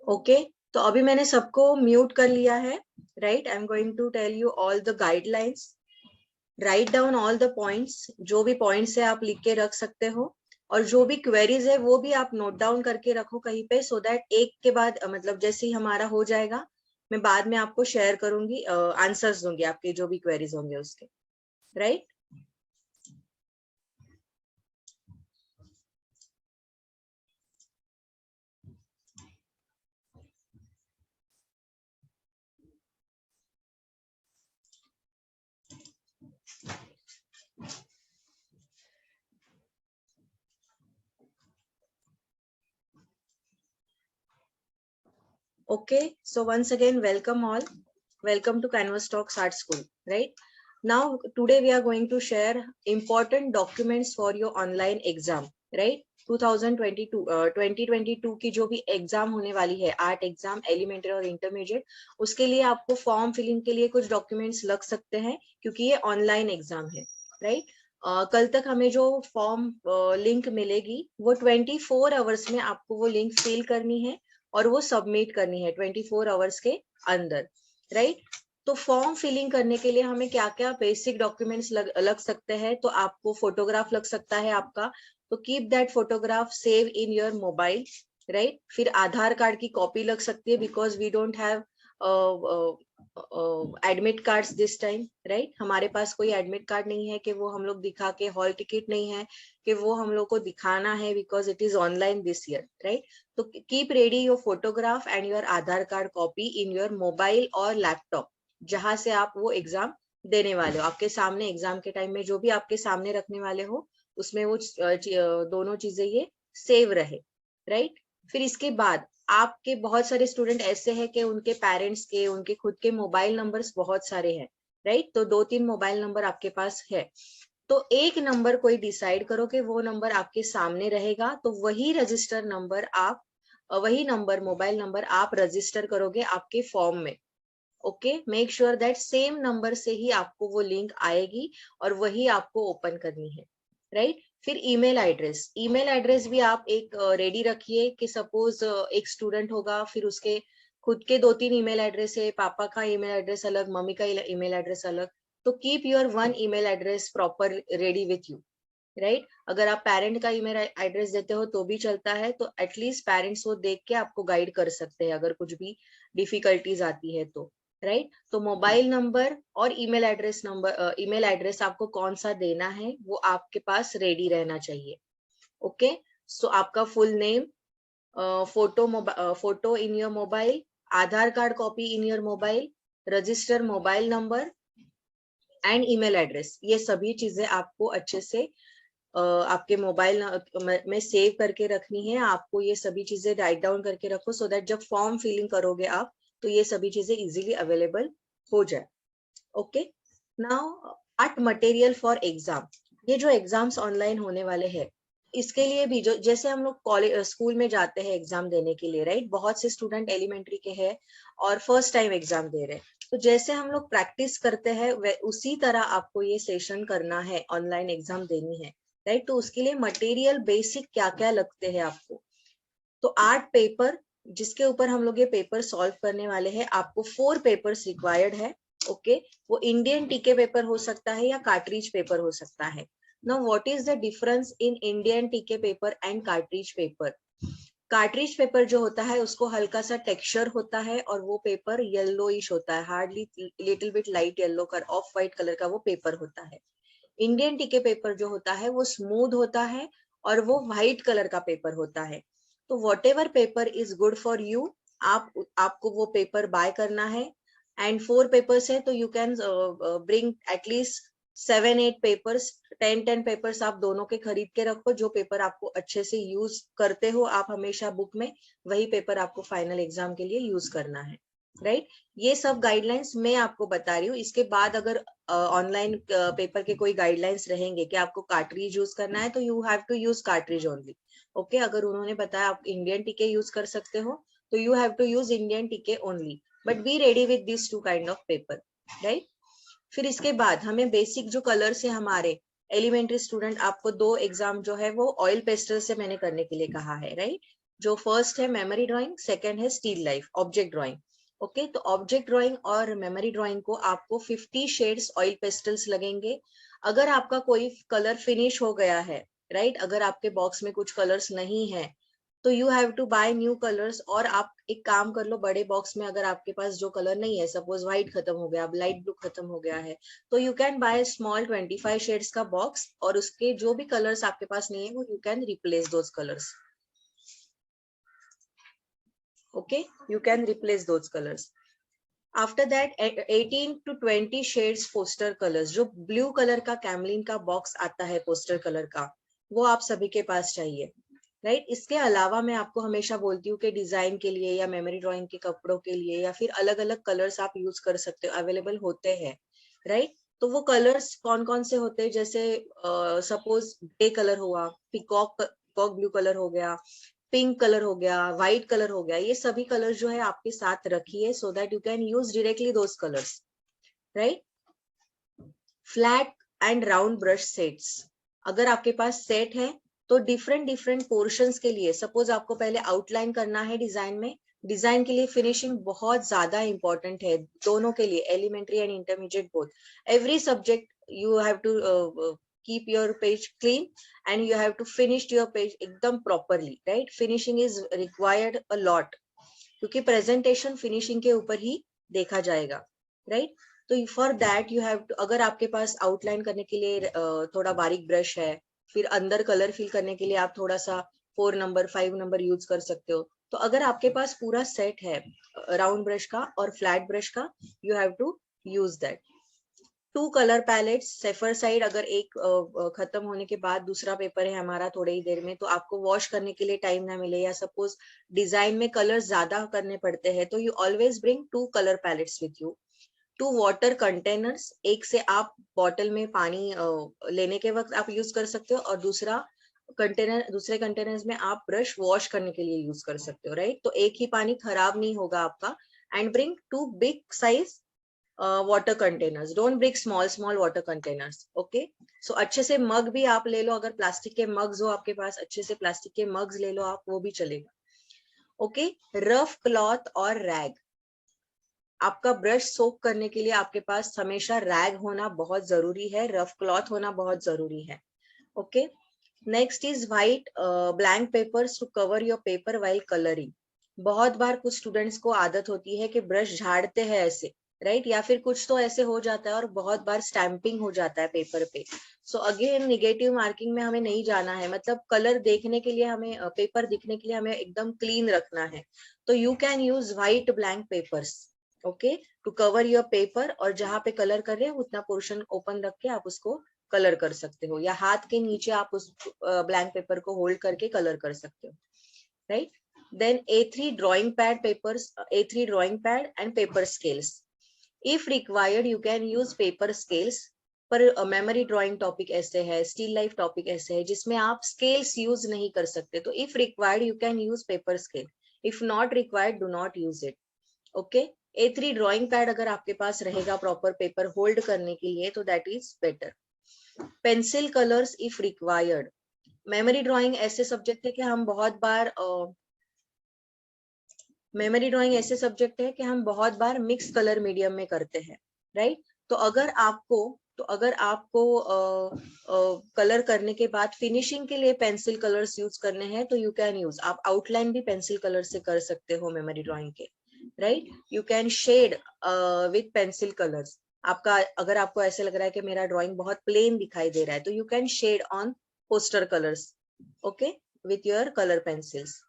Okay तो अभी मैंने सबको म्यूट कर लिया है, right. I am going to tell you all the guidelines. Write down all the points, जो भी पॉइंट्स है आप लिख के रख सकते हो, और जो भी क्वेरीज है वो भी आप नोट डाउन करके रखो कहीं पे, सो दैट एक के बाद मतलब जैसे ही हमारा हो जाएगा मैं बाद में आपको शेयर करूंगी, आंसर्स दूंगी आपके जो भी क्वेरीज होंगे उसके, right. Okay, so once again, welcome all. Welcome to Canvas Talks Art School, right? Now, today we are going to share important documents for your online exam, right? 2022 2022 की जो भी एग्जाम होने वाली है, आर्ट एग्जाम, एलिमेंट्री और intermediate, उसके लिए आपको फॉर्म फिलिंग के लिए कुछ डॉक्यूमेंट्स लग सकते हैं क्योंकि ये ऑनलाइन एग्जाम है, राइट। कल तक हमें जो फॉर्म लिंक मिलेगी वो 24 आवर्स में आपको वो लिंक फिल करनी है और वो सबमिट करनी है 24 आवर्स के अंदर, राइट। तो फॉर्म फिलिंग करने के लिए हमें क्या क्या बेसिक डॉक्यूमेंट्स लग सकते हैं, तो आपको फोटोग्राफ लग सकता है आपका, तो keep that photograph save in your mobile, right. फिर आधार कार्ड की कॉपी लग सकती है because we don't have admit cards this time, right. हमारे पास कोई एडमिट कार्ड नहीं है कि वो हम लोग दिखा के, हॉल टिकट नहीं है कि वो हम लोग को दिखाना है because it is online this year, right. तो keep ready your photograph and your Aadhaar card copy in your mobile और लैपटॉप, जहां से आप वो एग्जाम देने वाले हो। आपके सामने एग्जाम के टाइम में जो भी आपके सामने रखने वाले हो उसमें वो दोनों चीजें ये सेव रहे, राइट। फिर इसके बाद आपके बहुत सारे स्टूडेंट ऐसे हैं कि उनके पेरेंट्स के, उनके खुद के मोबाइल नंबर्स बहुत सारे हैं, राइट। तो 2-3 मोबाइल नंबर आपके पास है, तो एक नंबर कोई डिसाइड करो कि वो नंबर आपके सामने रहेगा, तो वही रजिस्टर नंबर आप, वही नंबर, मोबाइल नंबर आप रजिस्टर करोगे आपके फॉर्म में। Okay, make sure that same number से ही आपको वो लिंक आएगी और वही आपको ओपन करनी है, राइट। फिर ईमेल एड्रेस भी आप एक रेडी रखिए कि सपोज एक स्टूडेंट होगा, फिर उसके खुद के 2-3 ईमेल एड्रेस है, पापा का ईमेल एड्रेस अलग, मम्मी का ईमेल एड्रेस अलग, तो keep your one email address proper ready with you, right. अगर आप पेरेंट का ईमेल एड्रेस देते हो तो भी चलता है, तो एटलीस्ट पेरेंट्स वो देख के आपको गाइड कर सकते हैं अगर कुछ भी डिफिकल्टीज आती है तो, राइट। तो मोबाइल नंबर और ईमेल एड्रेस आपको कौन सा देना है वो आपके पास रेडी रहना चाहिए। ओके, सो आपका full name, photo in your mobile, Aadhaar card copy in your mobile, register mobile number and email address, ये सभी चीजें आपको अच्छे से आपके मोबाइल में सेव करके रखनी है। आपको ये सभी चीजें राइट डाउन करके रखो सो दैट जब फॉर्म फिलिंग करोगे आप तो ये सभी चीजें इजीली अवेलेबल हो जाए। Okay, now art material for exam, ये जो एग्जाम्स ऑनलाइन होने वाले हैं इसके लिए भी जो जैसे हम लोग कॉलेज स्कूल में जाते हैं एग्जाम देने के लिए, राइट, बहुत से स्टूडेंट एलिमेंट्री के हैं और फर्स्ट टाइम एग्जाम दे रहे हैं, तो जैसे हम लोग प्रैक्टिस करते हैं उसी तरह आपको ये सेशन करना है, ऑनलाइन एग्जाम देनी है, राइट। तो उसके लिए मटेरियल बेसिक क्या क्या लगते हैं आपको, तो आर्ट पेपर, जिसके ऊपर हम लोग ये पेपर सॉल्व करने वाले हैं, आपको 4 पेपर्स रिक्वायर्ड है। ओके, वो इंडियन टीके पेपर हो सकता है या कार्ट्रिज पेपर हो सकता है। Now what is the difference in Indian TK paper and cartridge paper. Cartridge paper जो होता है उसको हल्का सा टेक्सचर होता है और वो पेपर येलोइश होता है, hardly little bit light yellow का, ऑफ व्हाइट कलर का वो पेपर होता है। इंडियन टीके पेपर जो होता है वो स्मूथ होता है और वो व्हाइट कलर का पेपर होता है। तो what ever paper is good for you, आपको वो पेपर बाय करना है। एंड 4 पेपर्स है तो you can bring at least 7-8 papers, 10-10 papers आप दोनों के खरीद के रखो। जो पेपर आपको अच्छे से यूज करते हो आप हमेशा बुक में, वही पेपर आपको फाइनल एग्जाम के लिए यूज करना है, राइट। ये सब गाइडलाइंस मैं आपको बता रही हूँ। इसके बाद अगर ऑनलाइन पेपर के कोई गाइडलाइंस रहेंगे कि आपको कार्ट्रिज यूज करना है तो you have to use cartridge only. Okay, अगर उन्होंने बताया आप इंडियन टीके यूज कर सकते हो तो you have to use Indian TK only, but be ready with this 2 kind of paper, right. फिर इसके बाद हमें बेसिक जो कलर से, हमारे एलिमेंट्री स्टूडेंट आपको 2 एग्जाम जो है वो ऑयल पेस्टल से मैंने करने के लिए कहा है, राइट। जो फर्स्ट है मेमोरी ड्राइंग, सेकंड है still life object drawing. Okay, तो ऑब्जेक्ट ड्राइंग और मेमोरी ड्राइंग को आपको 50 शेड्स ऑयल पेस्टल्स लगेंगे। अगर आपका कोई कलर फिनिश हो गया है, राइट, अगर आपके बॉक्स में कुछ कलर्स नहीं है तो you have to buy new colours. और आप एक काम कर लो, बड़े बॉक्स में अगर आपके पास जो कलर नहीं है, सपोज व्हाइट खत्म हो गया, लाइट ब्लू खत्म हो गया है, तो you can by small 25 shades का बॉक्स, और उसके जो भी कलर्स आपके पास नहीं है वो you can replace those colours. Okay, you can replace those colors. After that 18 to 20 shades poster colors, जो ब्लू कलर का कैमलिन का बॉक्स आता है पोस्टर कलर का, वो आप सभी के पास चाहिए, राइट। इसके अलावा मैं आपको हमेशा बोलती हूँ कि डिजाइन के लिए या मेमोरी ड्राइंग के कपड़ों के लिए या फिर अलग अलग कलर्स आप यूज कर सकते हो, अवेलेबल होते हैं, राइट। तो वो कलर्स कौन कौन से होते हैं, जैसे सपोज ग्रे कलर हुआ, पीकॉक ब्लू कलर हो गया, पिंक कलर हो गया, व्हाइट कलर हो गया, ये सभी कलर जो है आपके साथ रखिए so that you can use directly those colours, right. Flat and round brush sets, अगर आपके पास सेट है तो डिफरेंट डिफरेंट पोर्शंस के लिए, सपोज आपको पहले आउटलाइन करना है डिजाइन में, डिजाइन के लिए फिनिशिंग बहुत ज्यादा इंपॉर्टेंट है, दोनों के लिए, elementary and intermediate both, every subject you have to keep your page clean and you have to finish your page एकदम properly, right? Finishing is required a lot क्योंकि presentation finishing के ऊपर ही देखा जाएगा, right? तो for that you have to, अगर आपके पास outline करने के लिए थोड़ा बारीक ब्रश है, फिर अंदर कलर फिल करने के लिए आप थोड़ा सा 4 नंबर 5 नंबर यूज कर सकते हो। तो अगर आपके पास पूरा सेट है राउंड ब्रश का और फ्लैट ब्रश का, you have to use that. 2 colour palettes, safer side, अगर एक खत्म होने के बाद दूसरा पेपर है हमारा थोड़ी ही देर में, तो आपको वॉश करने के लिए टाइम ना मिले, या सपोज डिजाइन में कलर ज्यादा करने पड़ते हैं, तो you always bring 2 colour pallets with you. 2 water containers, एक से आप बॉटल में पानी लेने के वक्त आप यूज कर सकते हो, और दूसरे कंटेनर्स में आप ब्रश वॉश करने के लिए यूज कर सकते हो, राइट। तो एक ही पानी खराब नहीं होगा आपका। And bring 2 big size water containers, don't bring small water containers, okay. So अच्छे से मग भी आप ले लो, अगर प्लास्टिक के मग्स हो आपके पास, अच्छे से प्लास्टिक के मग्स ले लो आप, वो भी चलेगा, ओके। रफ क्लॉथ और रैग, आपका ब्रश सोक करने के लिए आपके पास हमेशा रैग होना बहुत जरूरी है, रफ क्लॉथ होना बहुत जरूरी है, okay. Next is white blank papers to cover your paper while colouring. बहुत बार कुछ स्टूडेंट्स को आदत होती है कि ब्रश झाड़ते हैं ऐसे, राइट, या फिर कुछ तो ऐसे हो जाता है और बहुत बार स्टैंपिंग हो जाता है पेपर पे। सो अगेन निगेटिव मार्किंग में हमें नहीं जाना है, मतलब कलर देखने के लिए हमें, पेपर दिखने के लिए हमें एकदम क्लीन रखना है। तो you can use white blank papers, okay, to cover your paper, और जहां पे कलर कर रहे हैं उतना पोर्शन ओपन रख के आप उसको कलर कर सकते हो, या हाथ के नीचे आप उस ब्लैंक पेपर को होल्ड करके कलर कर सकते हो, right. Then A3 drawing pad papers, A3 drawing pad and paper scales, if required you can use paper scales. पर मेमोरी ड्राइंग टॉपिक ऐसे है, स्टिल लाइफ टॉपिक ऐसे है जिसमें आप स्केल्स यूज नहीं कर सकते, तो if required you can use paper scale, if not required do not use it, okay. A3 drawing pad अगर आपके पास रहेगा प्रॉपर पेपर होल्ड करने के लिए तो that is better. Pencil colours if required, memory drawing ऐसे सब्जेक्ट है कि हम बहुत बार मेमोरी ड्राइंग ऐसे सब्जेक्ट है कि हम बहुत बार मिक्स कलर मीडियम में करते हैं, राइट। तो अगर आपको कलर करने के बाद फिनिशिंग के लिए पेंसिल कलर्स यूज करने हैं तो यू कैन यूज, आप आउटलाइन भी पेंसिल कलर से कर सकते हो मेमोरी ड्राइंग के, right. You can shade with pencil colours, आपका अगर आपको ऐसे लग रहा है कि मेरा ड्राइंग बहुत प्लेन दिखाई दे रहा है तो you can shade on poster colours, okay, with your colour pencils.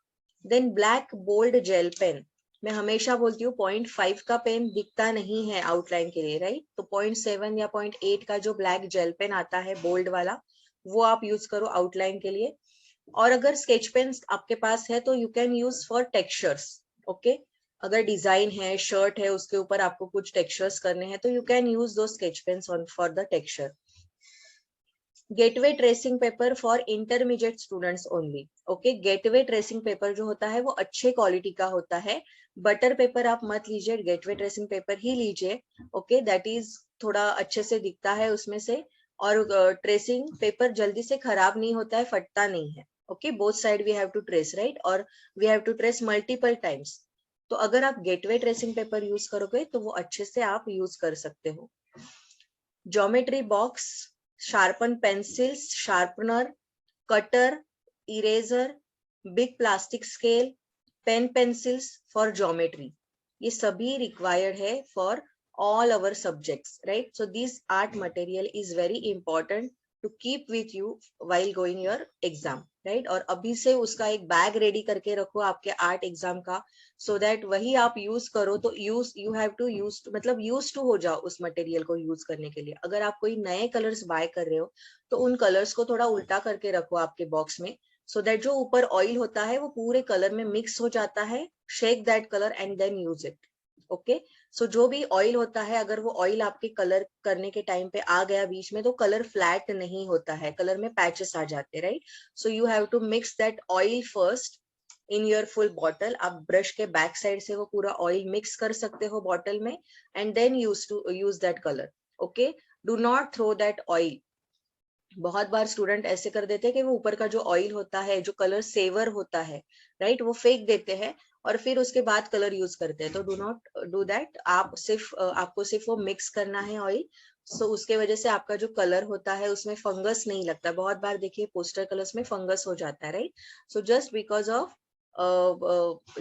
Then black bold gel pen, मैं हमेशा बोलती हूँ 0.5 का पेन दिखता नहीं है आउटलाइन के लिए, राइट। तो 0.7 या 0.8 का जो ब्लैक जेल पेन आता है बोल्ड वाला, वो आप यूज करो आउटलाइन के लिए। और अगर स्केच पेन आपके पास है तो you can use for textures, okay. अगर डिजाइन है, शर्ट है, उसके ऊपर आपको कुछ टेक्सचर्स करने हैं तो यू कैन यूज दो sketch pens on for the texture. Gateway tracing paper for intermediate students only, okay. Gateway tracing paper जो होता है वो अच्छे क्वालिटी का होता है, बटर पेपर आप मत लीजिए, गेटवे ट्रेसिंग पेपर ही लीजिए, ओके। दैट इज थोड़ा अच्छे से दिखता है उसमें से, और ट्रेसिंग पेपर जल्दी से खराब नहीं होता है, फटता नहीं है, okay, both side we have to trace, right, और we have to trace multiple times. तो अगर आप गेटवे ट्रेसिंग पेपर यूज करोगे तो वो अच्छे से आप यूज कर सकते हो। Geometry box, sharpen pencils, sharpener, cutter, eraser, big plastic scale, pen pencils for geometry, ये सभी रिक्वायर्ड है for all our subjects, right? So these art material is very important to keep with you while going your exam, right? और अभी से उसका एक bag ready करके रखो आपके आर्ट एग्जाम का, so that वही आप यूज करो तो you have to use, मतलब यूज टू हो जाओ उस मटेरियल को यूज करने के लिए। अगर आप कोई नए कलर्स बाय कर रहे हो तो उन कलर्स को थोड़ा उल्टा करके रखो आपके बॉक्स में, so that जो ऊपर ऑयल होता है वो पूरे कलर में मिक्स हो जाता है। Shake that colour and then use it. Okay, so जो भी ऑयल होता है, अगर वो ऑयल आपके कलर करने के टाइम पे आ गया बीच में तो कलर फ्लैट नहीं होता है, कलर में पैचेस आ जाते हैं, right? So you have to mix that oil first in your full bottle. आप ब्रश के बैक साइड से वो पूरा ऑयल मिक्स कर सकते हो बॉटल में and then use that colour. Okay, do not throw that oil. बहुत बार स्टूडेंट ऐसे कर देते हैं कि वो ऊपर का जो ऑयल होता है, जो कलर सेवर होता है, राइट, वो फेंक देते हैं और फिर उसके बाद कलर यूज करते हैं। तो डू नॉट डू दैट। आपको सिर्फ वो मिक्स करना है ऑयल। सो उसके वजह से आपका जो कलर होता है उसमें फंगस नहीं लगता। बहुत बार देखिए पोस्टर कलर्स में फंगस हो जाता है, right? So just because of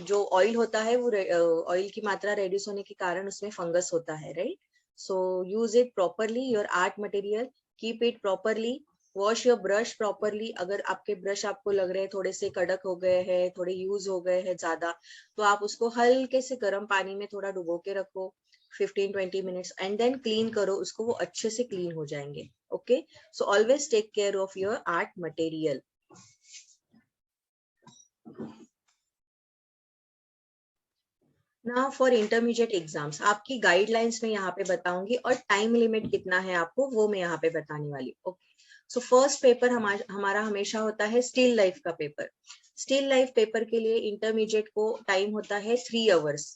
जो ऑयल होता है वो ऑयल की मात्रा रेड्यूस होने के कारण उसमें फंगस होता है, right? So use it properly your art material, keep it properly, wash your brush properly. अगर आपके ब्रश आपको लग रहे हैं थोड़े से कड़क हो गए हैं, थोड़े यूज हो गए हैं ज्यादा, तो आप उसको हल्के से गर्म पानी में थोड़ा डुबो के रखो 15-20 मिनट्स एंड देन क्लीन करो उसको, वो अच्छे से क्लीन हो जाएंगे। Okay, so always take care of your art material. Now for intermediate exams, आपकी गाइडलाइंस में यहाँ पे बताऊंगी और टाइम लिमिट कितना है आपको वो मैं यहाँ पे बताने वाली हूँ। ओके, सो फर्स्ट पेपर हमारा हमेशा होता है स्टिल लाइफ का पेपर। स्टिल लाइफ पेपर के लिए इंटरमीडिएट को टाइम होता है 3 आवर्स।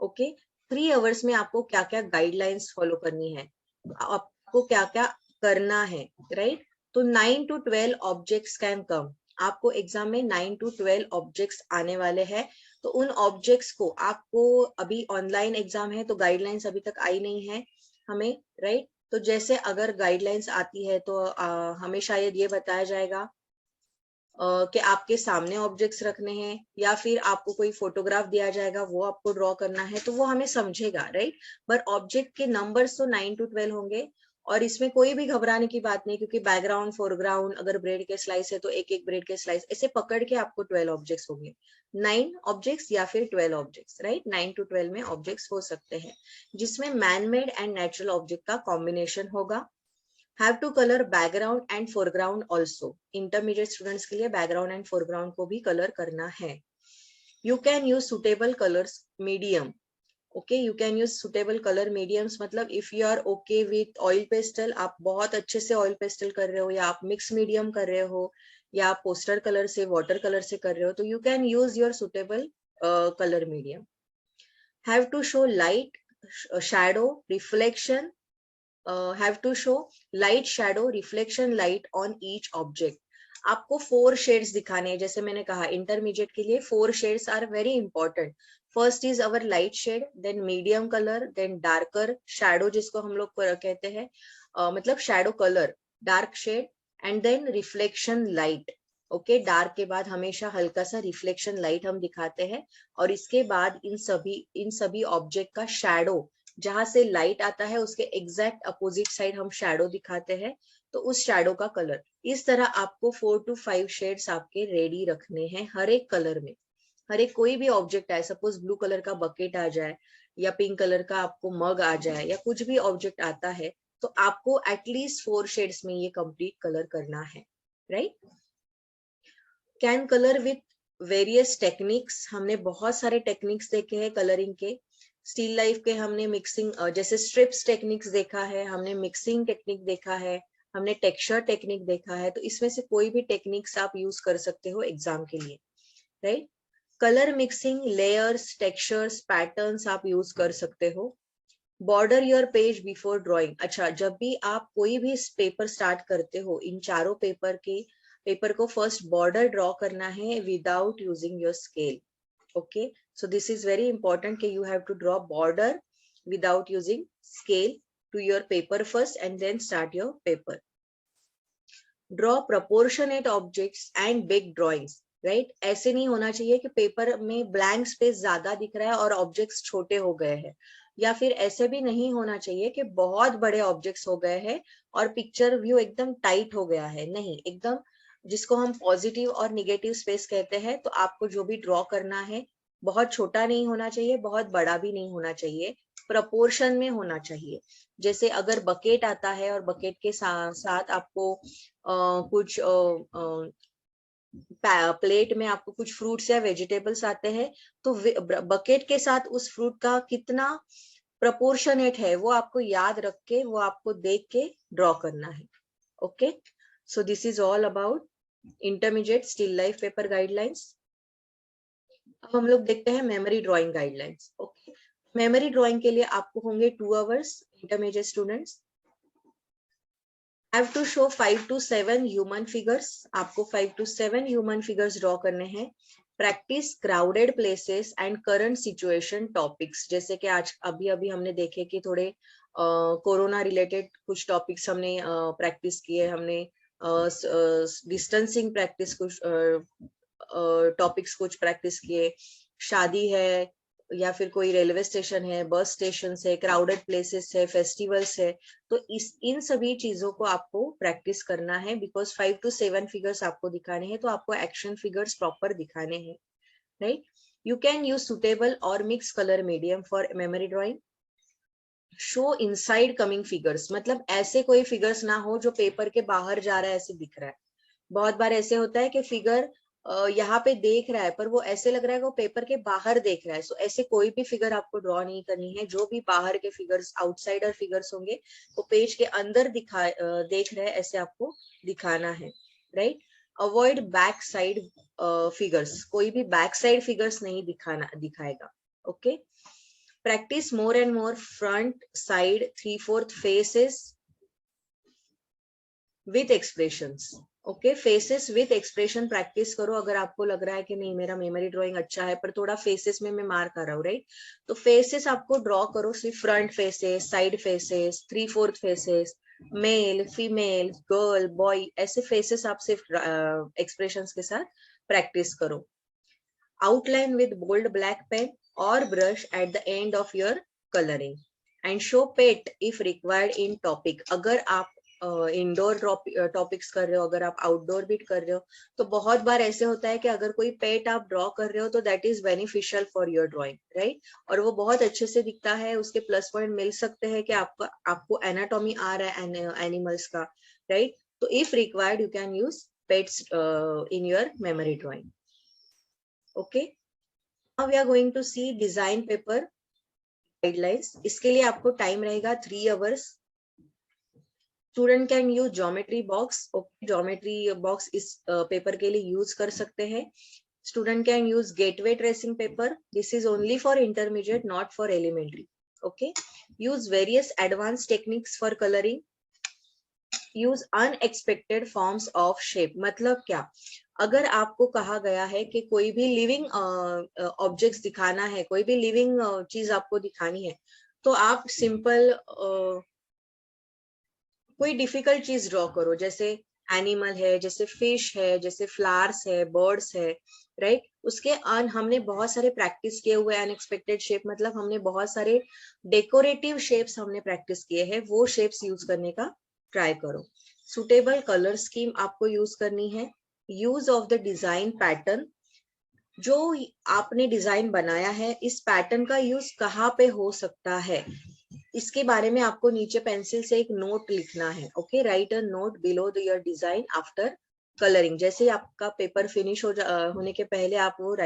ओके, 3 आवर्स में आपको क्या क्या गाइडलाइंस फॉलो करनी है, आपको क्या क्या करना है, राइट? तो 9 to 12 ऑब्जेक्ट्स कैन कम। आपको एग्जाम में 9 to 12 ऑब्जेक्ट्स आने वाले हैं। तो उन ऑब्जेक्ट्स को आपको, अभी ऑनलाइन एग्जाम है तो गाइडलाइंस अभी तक आई नहीं है हमें, राइट? तो जैसे अगर गाइडलाइंस आती है तो हमें शायद ये बताया जाएगा कि आपके सामने ऑब्जेक्ट्स रखने हैं या फिर आपको कोई फोटोग्राफ दिया जाएगा वो आपको ड्रॉ करना है, तो वो हमें समझेगा, राइट? पर ऑब्जेक्ट के नंबर्स तो 9 to 12 होंगे और इसमें कोई भी घबराने की बात नहीं, क्योंकि बैकग्राउंड फोरग्राउंड अगर ब्रेड के स्लाइस है तो एक एक ब्रेड के स्लाइस ऐसे पकड़ के आपको 12 ऑब्जेक्ट्स होंगे। 9 ऑब्जेक्ट्स या फिर 12 ऑब्जेक्ट्स, राइट? 9 to 12 में ऑब्जेक्ट्स हो सकते हैं जिसमें man made and natural object का कॉम्बिनेशन होगा। Have to colour background and foreground also. Intermediate students के लिए बैकग्राउंड एंड फोरग्राउंड को भी कलर करना है। You can use suitable colours medium. Okay, you can use suitable colour mediums, मतलब if you are okay with oil pastel, आप बहुत अच्छे से ऑयल पेस्टल कर रहे हो या आप मिक्स मीडियम कर रहे हो या आप पोस्टर कलर से वाटर कलर से कर रहे हो, तो you can use your suitable colour medium. Have to show light, shadow, reflection, have to show light, shadow, reflection, light on each object. आपको 4 शेड्स दिखाने हैं। जैसे मैंने कहा इंटरमीडिएट के लिए 4 shades are very important. First is our light shade, then medium colour, then darker shadow जिसको हम लोग कहते हैं, मतलब shadow colour, dark shade, and then reflection light. Okay, dark के बाद हमेशा हल्का सा रिफ्लेक्शन लाइट हम दिखाते हैं और इसके बाद इन सभी ऑब्जेक्ट का शैडो, जहां से लाइट आता है उसके एग्जैक्ट अपोजिट साइड हम शैडो दिखाते हैं, तो उस शैडो का कलर। इस तरह आपको 4 to 5 शेड्स आपके रेडी रखने हैं हर एक कलर में। हर एक कोई भी ऑब्जेक्ट आए, सपोज ब्लू कलर का बकेट आ जाए या पिंक कलर का आपको मग आ जाए या कुछ भी ऑब्जेक्ट आता है, तो आपको एटलीस्ट 4 शेड्स में ये कंप्लीट कलर करना है, right? Can colour with various techniques. हमने बहुत सारे टेक्निक्स देखे हैं कलरिंग के। स्टिल लाइफ के हमने मिक्सिंग, जैसे स्ट्रिप्स टेक्निक्स देखा है, हमने मिक्सिंग टेक्निक देखा है, हमने टेक्सचर टेक्निक देखा है। तो इसमें से कोई भी टेक्निक्स आप यूज कर सकते हो एग्जाम के लिए, right? Colour mixing, layers, textures, patterns आप यूज कर सकते हो। Border your page before drawing. अच्छा, जब भी आप कोई भी पेपर स्टार्ट करते हो, इन चारों पेपर के पेपर को फर्स्ट बॉर्डर ड्रॉ करना है without using your scale. Okay, so this is very important कि you have to draw border without using scale to your paper first and then start your paper. Draw proportionate objects and big drawings. Right, ऐसे नहीं होना चाहिए कि paper में blank space ज्यादा दिख रहा है और ऑब्जेक्ट्स छोटे हो गए हैं, या फिर ऐसे भी नहीं होना चाहिए कि बहुत बड़े ऑब्जेक्ट्स हो गए हैं और पिक्चर व्यू एकदम टाइट हो गया है. नहीं, एकदम जिसको हम पॉजिटिव और निगेटिव स्पेस कहते हैं. तो आपको जो भी ड्रॉ करना है बहुत छोटा नहीं होना चाहिए, बहुत बड़ा भी नहीं होना चाहिए, प्रपोर्शन में होना चाहिए. जैसे अगर बकेट आता है और बकेट के साथ आपको कुछ प्लेट में आपको कुछ फ्रूट्स या वेजिटेबल्स आते हैं, तो बकेट के साथ उस फ्रूट का कितना प्रपोर्शनेट है वो आपको याद रख के, वो आपको देख के ड्रॉ करना है. Okay, so this is all about intermediate still life paper guidelines. अब हम लोग देखते हैं memory drawing guidelines. Okay, memory drawing के लिए आपको होंगे 2 hours. Intermediate students have to show 5 to 7 human figures. आपको 5 to 7 ह्यूमन फिगर्स ड्रॉ करने हैं. Practice crowded places and current situation topics. जैसे कि आज अभी हमने देखे कि थोड़े कोरोना रिलेटेड कुछ टॉपिक्स हमने प्रैक्टिस किए. हमने डिस्टेंसिंग प्रैक्टिस कुछ टॉपिक्स कुछ प्रैक्टिस किए. शादी है या फिर कोई रेलवे स्टेशन है, बस स्टेशन है, क्राउडेड प्लेसेस है, फेस्टिवल्स है. तो इन सभी चीजों को आपको प्रैक्टिस करना है. बिकॉज 5 to 7 फिगर्स आपको दिखाने हैं, तो आपको एक्शन फिगर्स प्रॉपर दिखाने हैं. Right, you can use suitable और mix colour medium for memory drawing. Show inside coming figures, मतलब ऐसे कोई फिगर्स ना हो जो पेपर के बाहर जा रहा है ऐसे दिख रहा है. बहुत बार ऐसे होता है कि फिगर यहाँ पे देख रहा है पर वो ऐसे लग रहा है कि वो पेपर के बाहर देख रहा है. सो ऐसे कोई भी फिगर आपको ड्रॉ नहीं करनी है. जो भी बाहर के फिगर्स, आउटसाइडर फिगर्स होंगे, वो पेज के अंदर देख रहे हैं ऐसे आपको दिखाना है. Right, avoid back side figures. कोई भी बैक साइड फिगर्स नहीं दिखाएगा. Okay, practice more and more front side 3/4 faces with expressions. Okay, faces with expression practice करो. अगर आपको लग रहा है कि नहीं मेरा मेमोरी ड्राइंग अच्छा है पर थोड़ा फेसेस में मैं मार कर रहा हूँ, राइट, तो फेसेस आपको ड्रॉ करो. सिर्फ front faces, side faces, 3/4 faces, male, female, girl, boy, ऐसे फेसेस आप सिर्फ एक्सप्रेशंस के साथ प्रैक्टिस करो. Outline with bold black pen और brush at the end of your colouring and show pet if required in topic. अगर आप indoor topics कर रहे हो, अगर आप आउटडोर भी कर रहे हो, तो बहुत बार ऐसे होता है कि अगर कोई पेट आप ड्रॉ कर रहे हो तो that is beneficial for your drawing. Right, और वो बहुत अच्छे से दिखता है. उसके प्लस पॉइंट मिल सकते हैं कि आपको एनाटॉमी आ रहा है एनिमल्स का. राइट, तो if required you can use pets in your memory drawing. Okay, now we are going to see design paper guidelines. इसके लिए आपको टाइम रहेगा 3 hours. Student can use geometry box. Okay, geometry box इस paper के लिए use कर सकते हैं. Student can use gateway tracing paper. This is only for intermediate, not for elementary. Okay, use various advance techniques for colouring. Use unexpected forms of shape. मतलब क्या, अगर आपको कहा गया है कि कोई भी लिविंग ऑब्जेक्ट्स दिखाना है, कोई भी लिविंग चीज आपको दिखानी है, तो आप सिंपल कोई डिफिकल्ट चीज ड्रॉ करो. जैसे एनिमल है, जैसे फिश है, जैसे फ्लावर्स है, बर्ड्स है. राइट, उसके हमने बहुत सारे प्रैक्टिस किए हुए अनएक्सपेक्टेड शेप, मतलब हमने बहुत सारे डेकोरेटिव शेप्स हमने प्रैक्टिस किए हैं. वो शेप्स यूज करने का ट्राई करो. सुटेबल कलर स्कीम आपको यूज करनी है. Use of the design pattern. जो आपने डिजाइन बनाया है, इस पैटर्न का यूज कहाँ पे हो सकता है, इसके बारे में आपको नीचे पेंसिल से एक नोट लिखना है. Okay, right a note below your design after colouring. जैसे ही आपका पेपर फिनिश होने के पहले आप वो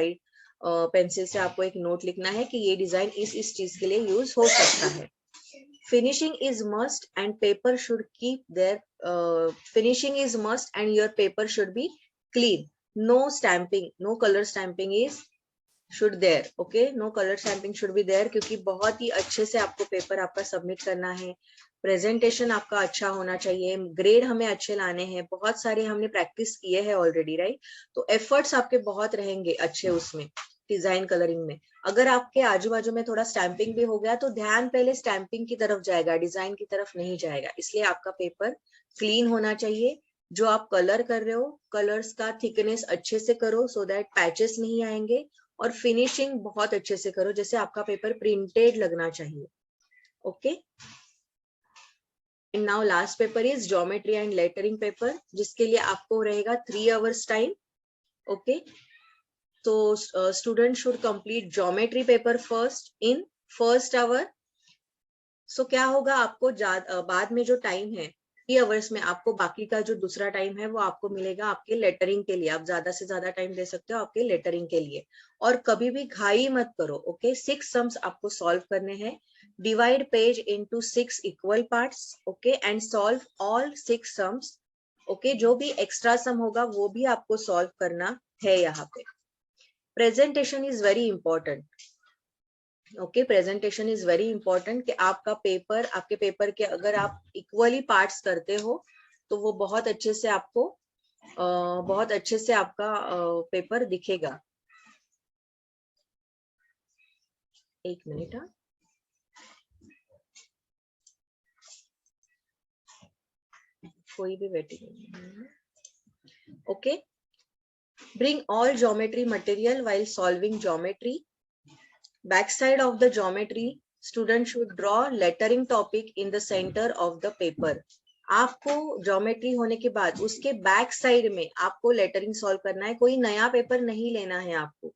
पेंसिल से आपको एक नोट लिखना है कि ये डिजाइन इस चीज के लिए यूज हो सकता है. Finishing is must and paper should keep there finishing is must and your paper should be clean. No stamping, no colour stamping is should there, okay, no colour stamping should be there, क्योंकि बहुत ही अच्छे से आपको paper आपका submit करना है। Presentation आपका अच्छा होना चाहिए, ग्रेड हमें अच्छे लाने हैं, बहुत सारे हमने प्रैक्टिस किए हैं ऑलरेडी, राइट। तो एफर्ट्स आपके बहुत रहेंगे अच्छे उसमें, डिजाइन कलरिंग में। अगर आपके आजू बाजू में थोड़ा स्टैंपिंग भी हो गया तो ध्यान पहले स्टैंपिंग की तरफ जाएगा, डिजाइन की तरफ नहीं जाएगा। इसलिए आपका पेपर क्लीन होना चाहिए। जो आप कलर कर रहे हो, कलर्स का थिकनेस अच्छे से करो, सो दैट पैचेस नहीं आएंगे। और फिनिशिंग बहुत अच्छे से करो, जैसे आपका पेपर प्रिंटेड लगना चाहिए, okay. And now last paper is geometry and lettering paper, जिसके लिए आपको रहेगा 3 आवर्स टाइम, ओके। तो student should complete geometry paper first in first hour. So क्या होगा, आपको बाद में जो टाइम है 3 आवर्स में, आपको बाकी का जो दूसरा टाइम है वो आपको मिलेगा आपके लेटरिंग के लिए। आप ज्यादा से ज्यादा टाइम दे सकते हो आपके लेटरिंग के लिए। और कभी भी घाई मत करो, ओके। 6 सम्स आपको सॉल्व करने हैं। Divide page into 6 equal parts, okay, and solve all 6 sums, okay. जो भी एक्स्ट्रा सम होगा वो भी आपको सॉल्व करना है यहाँ पे। Presentation is very important, okay. Presentation is very important कि आपका पेपर, आपके पेपर के अगर आप इक्वली पार्ट्स करते हो तो वो बहुत अच्छे से आपको बहुत अच्छे से आपका पेपर दिखेगा। एक मिनट, हाँ, कोई भी वेटिंग नहीं, okay. Bring all geometry material while solving geometry. Backside of the geometry, student should draw lettering topic in the center of the paper. आपको ज्योमेट्री होने के बाद उसके बैक साइड में आपको लेटरिंग सॉल्व करना है, कोई नया पेपर नहीं लेना है आपको,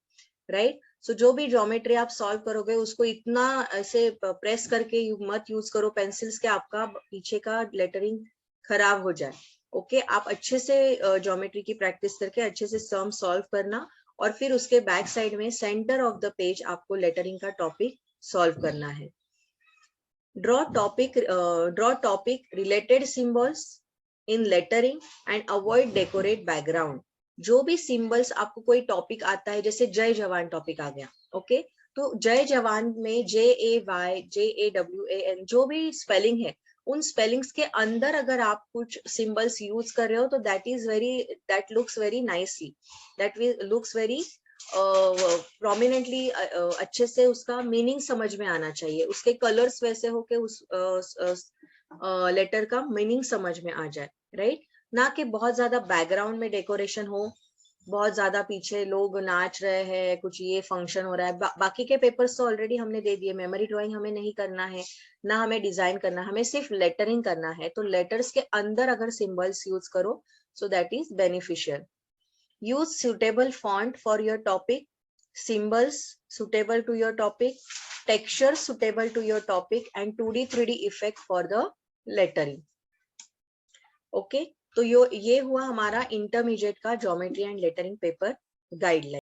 राइट। सो जो भी ज्योमेट्री आप सॉल्व करोगे उसको इतना ऐसे प्रेस करके मत यूज करो पेंसिल्स के, आपका पीछे का लेटरिंग खराब हो जाए, ओके। आप अच्छे से ज्योमेट्री की प्रैक्टिस करके अच्छे से सम सॉल्व करना, और फिर उसके बैक साइड में सेंटर ऑफ द पेज आपको लेटरिंग का टॉपिक सॉल्व करना है। Draw topic related symbols in lettering and avoid decorate background. जो भी सिंबल्स आपको कोई टॉपिक आता है, जैसे जय जवान टॉपिक आ गया, ओके, तो जय जवान में JAY JAWAN जो भी स्पेलिंग है, उन स्पेलिंग्स के अंदर अगर आप कुछ सिंबल्स यूज कर रहे हो तो that looks very nicely, that looks very prominently, अच्छे से उसका मीनिंग समझ में आना चाहिए, उसके कलर्स वैसे हो के उस लेटर का मीनिंग समझ में आ जाए, राइट। ना कि बहुत ज्यादा बैकग्राउंड में डेकोरेशन हो, बहुत ज्यादा पीछे लोग नाच रहे हैं, कुछ ये फंक्शन हो रहा है। बाकी के पेपर्स तो ऑलरेडी हमने दे दिए, मेमोरी ड्राइंग हमें नहीं करना है, ना हमें डिजाइन करना, हमें सिर्फ लेटरिंग करना है। तो लेटर्स के अंदर अगर सिंबल्स यूज करो so that is beneficial. Use suitable font for your topic, symbols suitable to your topic, textures suitable to your topic, and 2D 3D effect for the lettering. Okay, तो ये हुआ हमारा intermediate का geometry and lettering paper guideline.